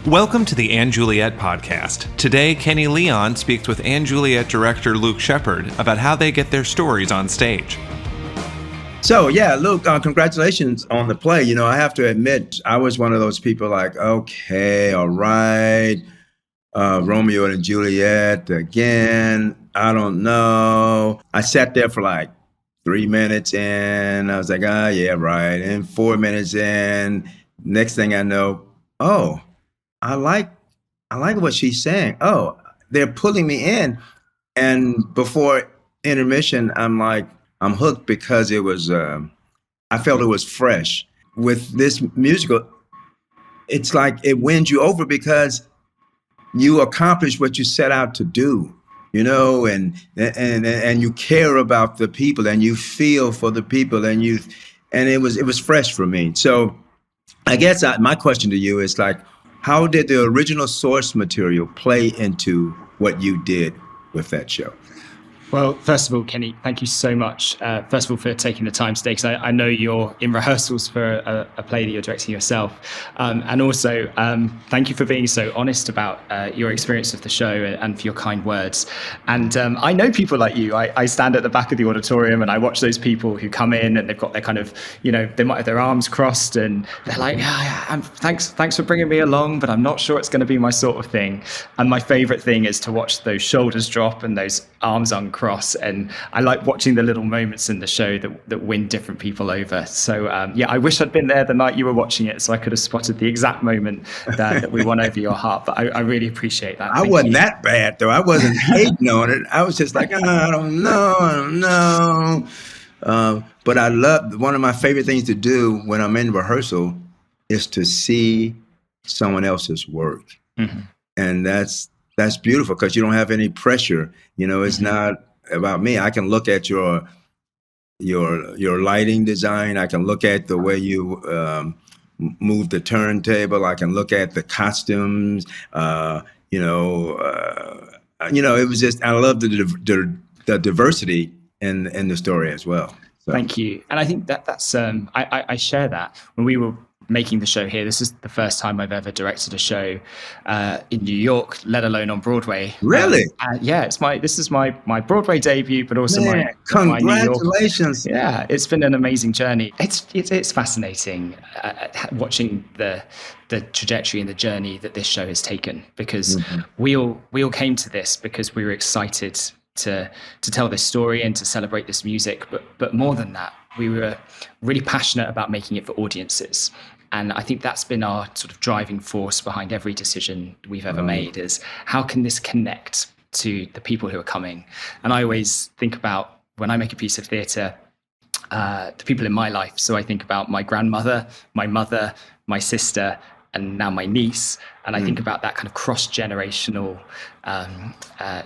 Welcome to the And Juliet podcast. Today, Kenny Leon speaks with And Juliet director Luke Sheppard about how they get their stories on stage. So, Luke, congratulations on the play. You know, I have to admit, I was one of those people like, okay, all right, Romeo and Juliet again. I don't know. I sat there for like 3 minutes and I was like, yeah, right. And 4 minutes in, next thing I know, I like what she's saying. Oh, they're pulling me in. And before intermission, I'm hooked because it was, I felt it was fresh. With this musical, it's like it wins you over because you accomplish what you set out to do, you know, and you care about the people and you feel for the people and it was fresh for me. So I guess my question to you is like, how did the original source material play into what you did with that show? Well, first of all, Kenny, thank you so much. First of all, for taking the time today, because I know you're in rehearsals for a play that you're directing yourself. And also, thank you for being so honest about your experience of the show and for your kind words. And I know people like you. I stand at the back of the auditorium and I watch those people who come in and they've got their kind of, you know, they might have their arms crossed and they're like, thanks for bringing me along, but I'm not sure it's going to be my sort of thing. And my favorite thing is to watch those shoulders drop and those arms uncross, and I like watching the little moments in the show that win different people over. So I wish I'd been there the night you were watching it so I could have spotted the exact moment that we won over your heart, but I really appreciate that. I wasn't that bad though. I wasn't hating on it. I was just like, I don't know. But I love, one of my favorite things to do when I'm in rehearsal is to see someone else's work. Mm-hmm. And that's beautiful because you don't have any pressure. You know, it's not about me. I can look at your lighting design. I can look at the way you move the turntable. I can look at the costumes. It was just, I love the diversity in the story as well. So. Thank you. And I think that's I share that. When we were making the show here, this is the first time I've ever directed a show in New York, let alone on Broadway. Really? This is my Broadway debut, but also my New York. Congratulations! Yeah, it's been an amazing journey. It's fascinating watching the trajectory and the journey that this show has taken, because we all came to this because we were excited to tell this story and to celebrate this music, but more than that, we were really passionate about making it for audiences. And I think that's been our sort of driving force behind every decision we've ever made, is how can this connect to the people who are coming? And I always think about, when I make a piece of theatre, the people in my life. So I think about my grandmother, my mother, my sister, and now my niece. And I think about that kind of cross-generational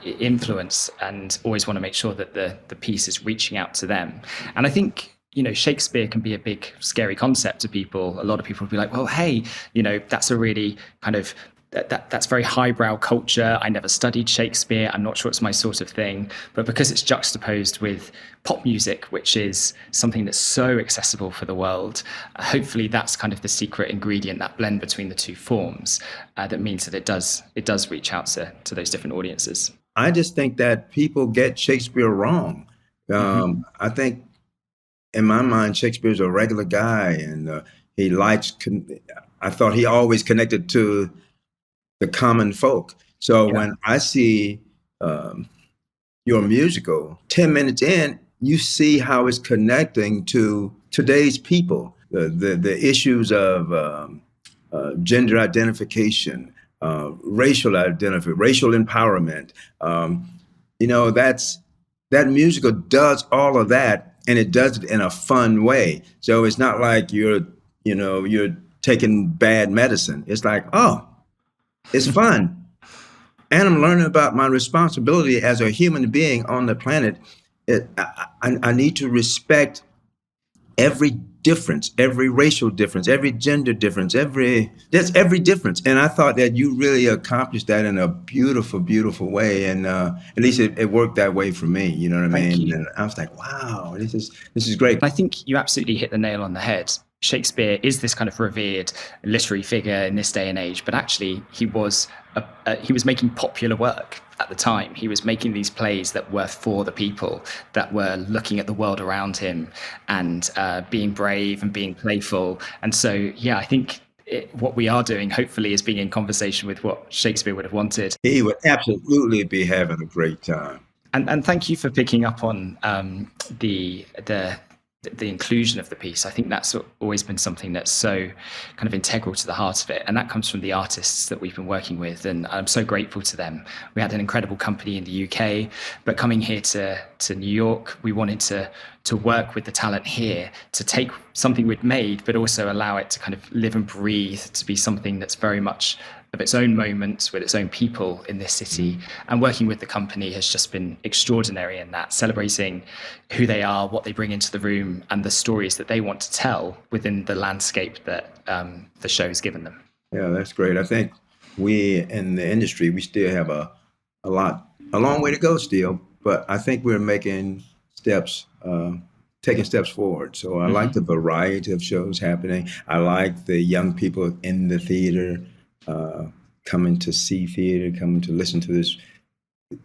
influence, and always want to make sure that the piece is reaching out to them. And I think, you know, Shakespeare can be a big, scary concept to people. A lot of people will be like, well, hey, you know, that's a really kind of, that's very highbrow culture. I never studied Shakespeare. I'm not sure it's my sort of thing. But because it's juxtaposed with pop music, which is something that's so accessible for the world, hopefully that's kind of the secret ingredient, that blend between the two forms, that means that it does reach out to those different audiences. I just think that people get Shakespeare wrong. I think, in my mind, Shakespeare's a regular guy, and I thought he always connected to the common folk. So when I see your musical, 10 minutes in, you see how it's connecting to today's people, the issues of gender identification, racial empowerment. That musical does all of that, and it does it in a fun way. So it's not like you're taking bad medicine. It's like, it's fun. And I'm learning about my responsibility as a human being on the planet. I need to respect every difference, every racial difference, every gender difference, every difference. And I thought that you really accomplished that in a beautiful, beautiful way. And at least it worked that way for me. You know what I mean? And I was like, wow, this is great. I think you absolutely hit the nail on the head. Shakespeare is this kind of revered literary figure in this day and age, but actually he was making popular work at the time. He was making these plays that were for the people, that were looking at the world around him and being brave and being playful. And so, yeah, I think what we are doing, hopefully, is being in conversation with what Shakespeare would have wanted. He would absolutely be having a great time. And thank you for picking up on the inclusion of the piece. I think that's always been something that's so kind of integral to the heart of it. And that comes from the artists that we've been working with. And I'm so grateful to them. We had an incredible company in the UK, but coming here to New York, we wanted to work with the talent here, to take something we'd made, but also allow it to kind of live and breathe, to be something that's very much of its own moment with its own people in this city. And working with the company has just been extraordinary in that, celebrating who they are, what they bring into the room, and the stories that they want to tell within the landscape that the show has given them. Yeah, that's great. I think we in the industry, we still have a long way to go still, but I think we're making steps, taking steps forward. So I like the variety of shows happening. I like the young people in the theater coming to see theater, coming to listen to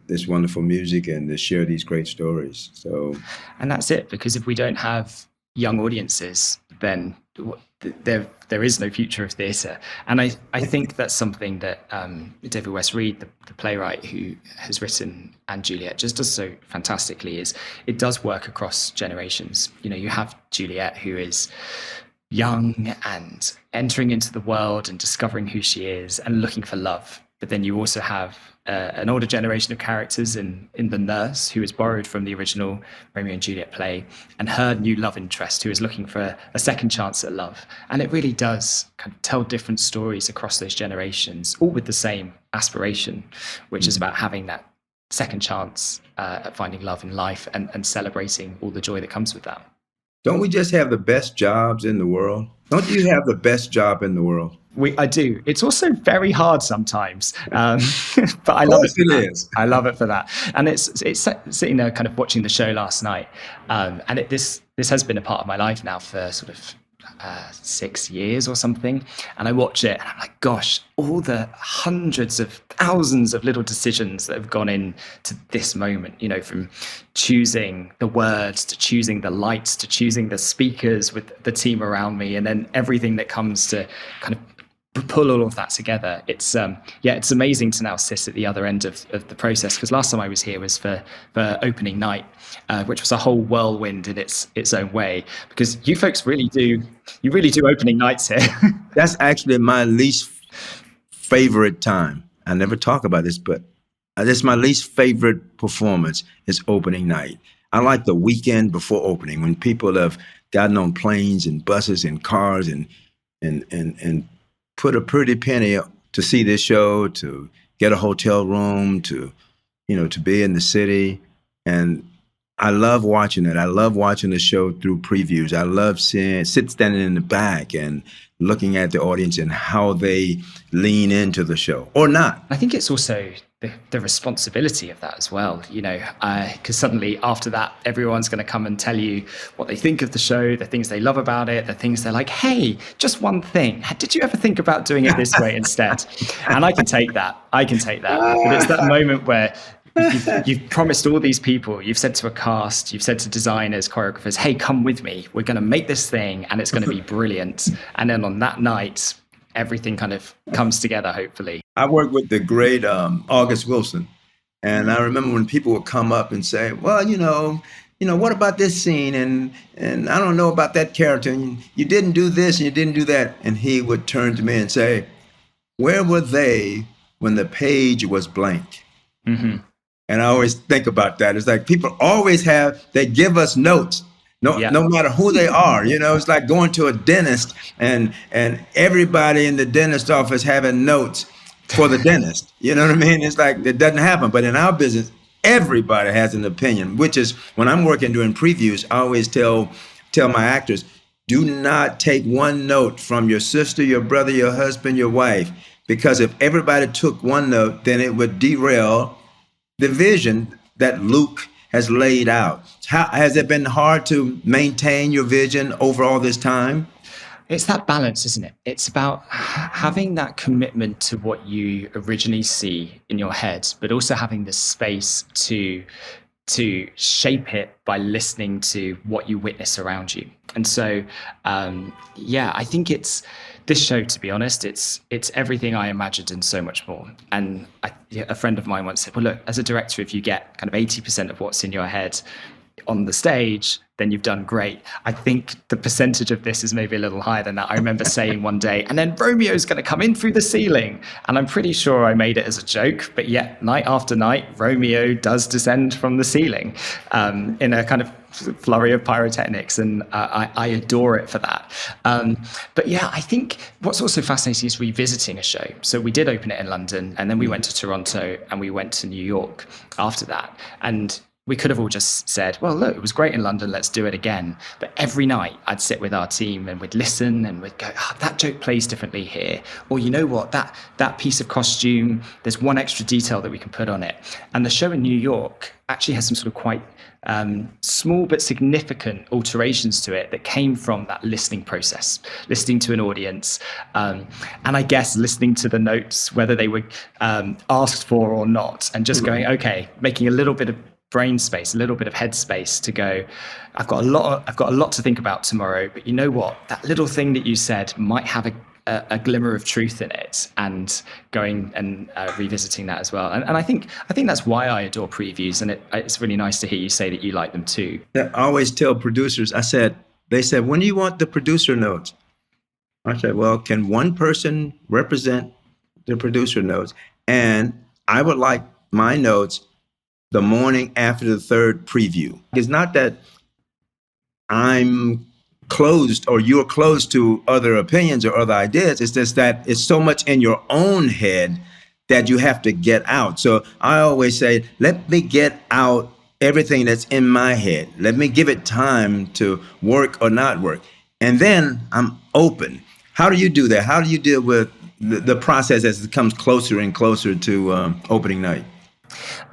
this wonderful music and to share these great stories. So, and that's it, because if we don't have young audiences, then there is no future of theatre. And I think that's something that David West Reed, the playwright who has written And Juliet, just does so fantastically, is it does work across generations. You know, you have Juliet, who is young and entering into the world and discovering who she is and looking for love. But then you also have an older generation of characters in the nurse, who is borrowed from the original Romeo and Juliet play, and her new love interest, who is looking for a second chance at love. And it really does kind of tell different stories across those generations, all with the same aspiration, which is about having that second chance at finding love in life and celebrating all the joy that comes with that. Don't we just have the best jobs in the world? Don't you have the best job in the world? I do. It's also very hard sometimes, but I love it. It is. I love it for that. And it's sitting there, kind of watching the show last night, and this has been a part of my life now for sort of 6 years or something. And I watch it, and I'm like, gosh, all the hundreds of thousands of little decisions that have gone into this moment. You know, from choosing the words to choosing the lights to choosing the speakers with the team around me, and then everything that comes to kind of pull all of that together. It's it's amazing to now sit at the other end of the process, because last time I was here was for opening night, which was a whole whirlwind in its own way, because you folks really do opening nights here. That's actually my least favorite time. I never talk about this, but that's my least favorite performance is opening night. I like the weekend before opening, when people have gotten on planes and buses and cars and put a pretty penny to see this show, to get a hotel room, to be in the city. And I love watching it. I love watching the show through previews. I love standing in the back and looking at the audience and how they lean into the show or not. I think it's also the responsibility of that as well, because suddenly after that, everyone's going to come and tell you what they think of the show, the things they love about it, the things they're like, hey, just one thing. Did you ever think about doing it this way instead? And I can take that. But it's that moment where you've promised all these people, you've said to a cast, you've said to designers, choreographers, hey, come with me. We're going to make this thing and it's going to be brilliant. And then on that night, everything kind of comes together, hopefully. I worked with the great August Wilson. And I remember when people would come up and say, well, what about this scene? And I don't know about that character. And you didn't do this and you didn't do that. And he would turn to me and say, where were they when the page was blank? Mm-hmm. And I always think about that. It's like people always they give us notes. No matter who they are, it's like going to a dentist and everybody in the dentist office having notes for the dentist. You know what I mean? It's like it doesn't happen. But in our business, everybody has an opinion, which is when I'm working doing previews, I always tell my actors, do not take one note from your sister, your brother, your husband, your wife, because if everybody took one note, then it would derail the vision that Luke has laid out. Has it been hard to maintain your vision over all this time? It's that balance, isn't it? It's about having that commitment to what you originally see in your head, but also having the space to shape it by listening to what you witness around you. And so, I think it's this show, to be honest, it's everything I imagined and so much more. And a friend of mine once said, well, look, as a director, if you get kind of 80% of what's in your head on the stage, then you've done great. I think the percentage of this is maybe a little higher than that. I remember saying one day, and then Romeo's going to come in through the ceiling. And I'm pretty sure I made it as a joke, but yet night after night, Romeo does descend from the ceiling in a kind of flurry of pyrotechnics. And I adore it for that. But yeah, I think what's also fascinating is revisiting a show. So we did open it in London, and then we went to Toronto, and we went to New York after that. And we could have all just said, well, look, it was great in London, let's do it again. But every night I'd sit with our team and we'd listen and we'd go, that joke plays differently here. Or you know what, that piece of costume, there's one extra detail that we can put on it. And the show in New York actually has some sort of quite small but significant alterations to it that came from that listening process, listening to an audience. And I guess listening to the notes, whether they were asked for or not, and just going, okay, making a little bit of brain space, a little bit of head space to go, I've got a lot to think about tomorrow, but you know what, that little thing that you said might have a glimmer of truth in it, and going and revisiting that as well. And I think that's why I adore previews, and it's really nice to hear you say that you like them too. I always tell producers, they said, when do you want the producer notes? I said, well, can one person represent the producer notes? And I would like my notes the morning after the third preview. It's not that I'm closed or you're closed to other opinions or other ideas. It's just that it's so much in your own head that you have to get out. So I always say, let me get out everything that's in my head. Let me give it time to work or not work. And then I'm open. How do you do that? How do you deal with the process as it comes closer and closer to opening night?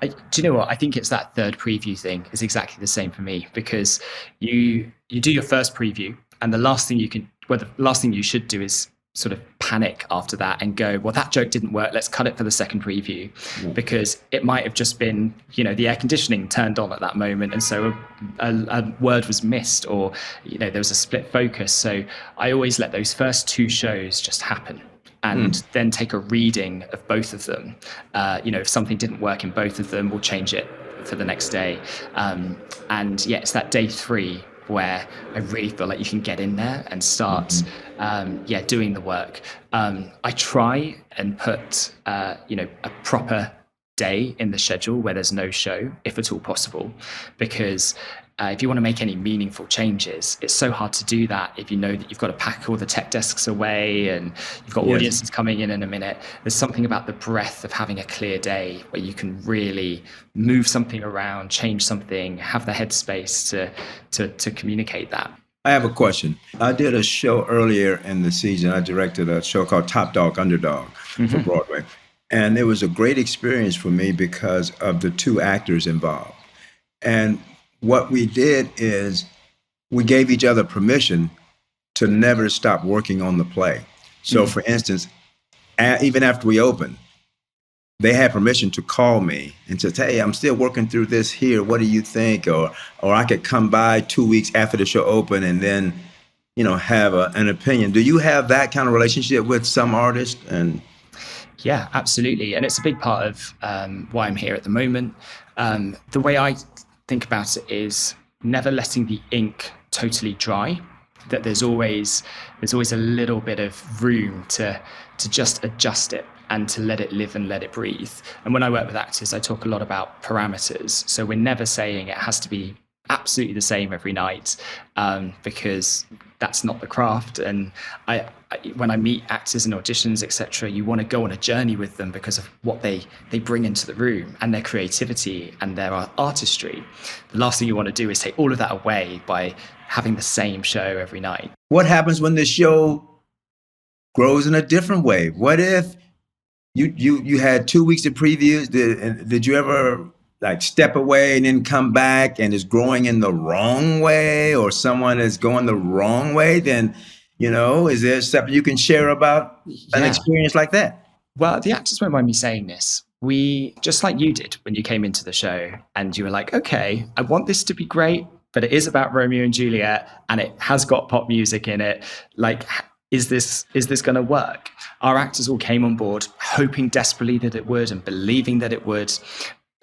Do you know what? I think it's that third preview thing is exactly the same for me, because you do your first preview, and the last thing you should do is sort of panic after that and go, well, that joke didn't work, let's cut it for the second preview. Because it might have just been, the air conditioning turned on at that moment, and so a word was missed, or there was a split focus. So I always let those first two shows just happen, and then take a reading of both of them. If something didn't work in both of them, we'll change it for the next day. It's that day 3 where I really feel like you can get in there and start doing the work. I try and put a proper day in the schedule where there's no show, if at all possible, because if you want to make any meaningful changes, it's so hard to do that if you know that you've got to pack all the tech desks away and you've got audiences coming in a minute. There's something about the breadth of having a clear day where you can really move something around, change something, have the headspace to communicate that. I have a question. I did a show earlier in the season. I directed a show called Top Dog, Underdog for Broadway. And it was a great experience for me because of the 2 actors involved. And what we did is we gave each other permission to never stop working on the play. So for instance, even after we opened, they had permission to call me and say, hey, I'm still working through this here. What do you think? Or I could come by 2 weeks after the show opened and then, have an opinion. Do you have that kind of relationship with some artists? And yeah, absolutely. And it's a big part of why I'm here at the moment. The way I think about it is never letting the ink totally dry, that there's always a little bit of room to just adjust it and to let it live and let it breathe. And when I work with actors, I talk a lot about parameters. So we're never saying it has to be absolutely the same every night, because that's not the craft. And when I meet actors in auditions, etc., you want to go on a journey with them because of what they bring into the room and their creativity and their artistry. The last thing you want to do is take all of that away by having the same show every night. What happens when the show grows in a different way? What if you had 2 weeks of previews? Did you ever step away and then come back and it's growing in the wrong way, or someone is going the wrong way? Then Is there something you can share about an experience like that? Well, the actors won't mind me saying this. We, just like you did when you came into the show and you were like, okay, I want this to be great, but it is about Romeo and Juliet and it has got pop music in it. Like, is this going to work? Our actors all came on board hoping desperately that it would and believing that it would.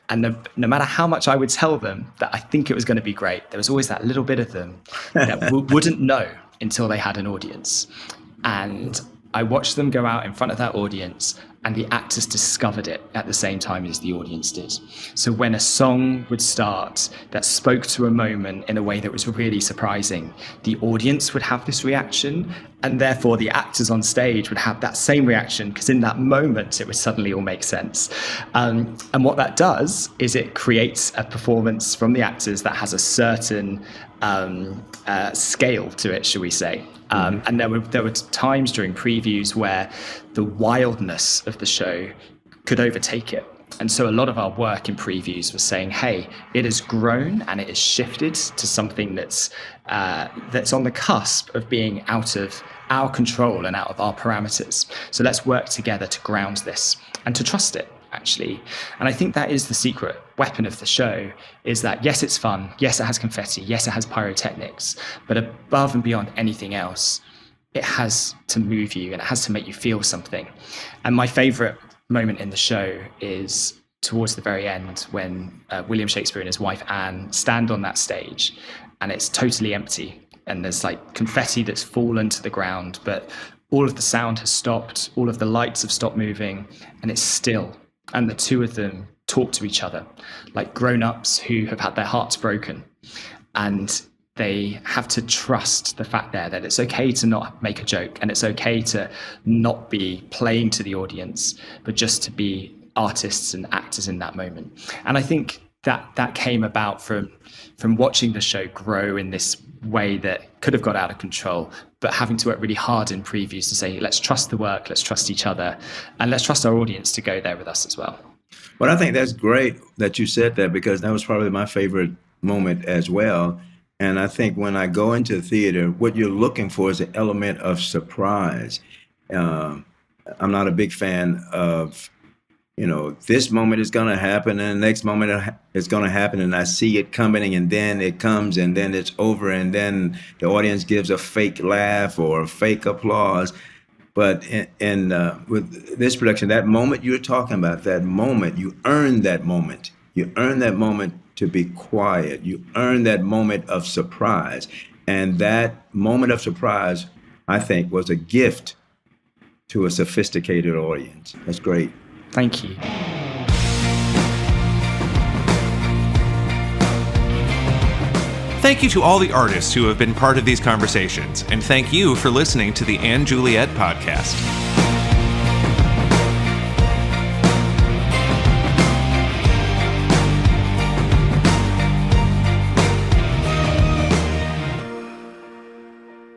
And no matter how much I would tell them that I think it was going to be great, there was always that little bit of them that wouldn't know until they had an audience. And I watched them go out in front of that audience, and the actors discovered it at the same time as the audience did. So when a song would start that spoke to a moment in a way that was really surprising, the audience would have this reaction, and therefore the actors on stage would have that same reaction, because in that moment it would suddenly all make sense. And what that does is it creates a performance from the actors that has a certain scale to it, shall we say. And there were times during previews where the wildness of the show could overtake it. And so a lot of our work in previews was saying, hey, it has grown and it has shifted to something that's on the cusp of being out of our control and out of our parameters. So let's work together to ground this and to trust it, actually. And I think that is the secret weapon of the show, is that yes, it's fun, yes, it has confetti, yes, it has pyrotechnics, but above and beyond anything else, it has to move you and it has to make you feel something. And my favorite moment in the show is towards the very end when William Shakespeare and his wife Anne stand on that stage and it's totally empty and there's like confetti that's fallen to the ground, but all of the sound has stopped, all of the lights have stopped moving, and it's still. And the two of them talk to each other like grown-ups who have had their hearts broken, and they have to trust the fact there that it's okay to not make a joke and it's okay to not be playing to the audience, but just to be artists and actors in that moment. And I think that came about from watching the show grow in this way that could have got out of control, but having to work really hard in previews to say, let's trust the work, let's trust each other, and let's trust our audience to go there with us as well. Well, I think that's great that you said that, because that was probably my favorite moment as well. And I think when I go into theater, what you're looking for is an element of surprise. I'm not a big fan of, this moment is going to happen and the next moment it's going to happen and I see it coming and then it comes and then it's over and then the audience gives a fake laugh or a fake applause. But with this production, that moment you're talking about, that moment, you earn that moment. You earn that moment to be quiet. You earn that moment of surprise. And that moment of surprise, I think, was a gift to a sophisticated audience. That's great. Thank you. Thank you to all the artists who have been part of these conversations, and thank you for listening to the And Juliet podcast.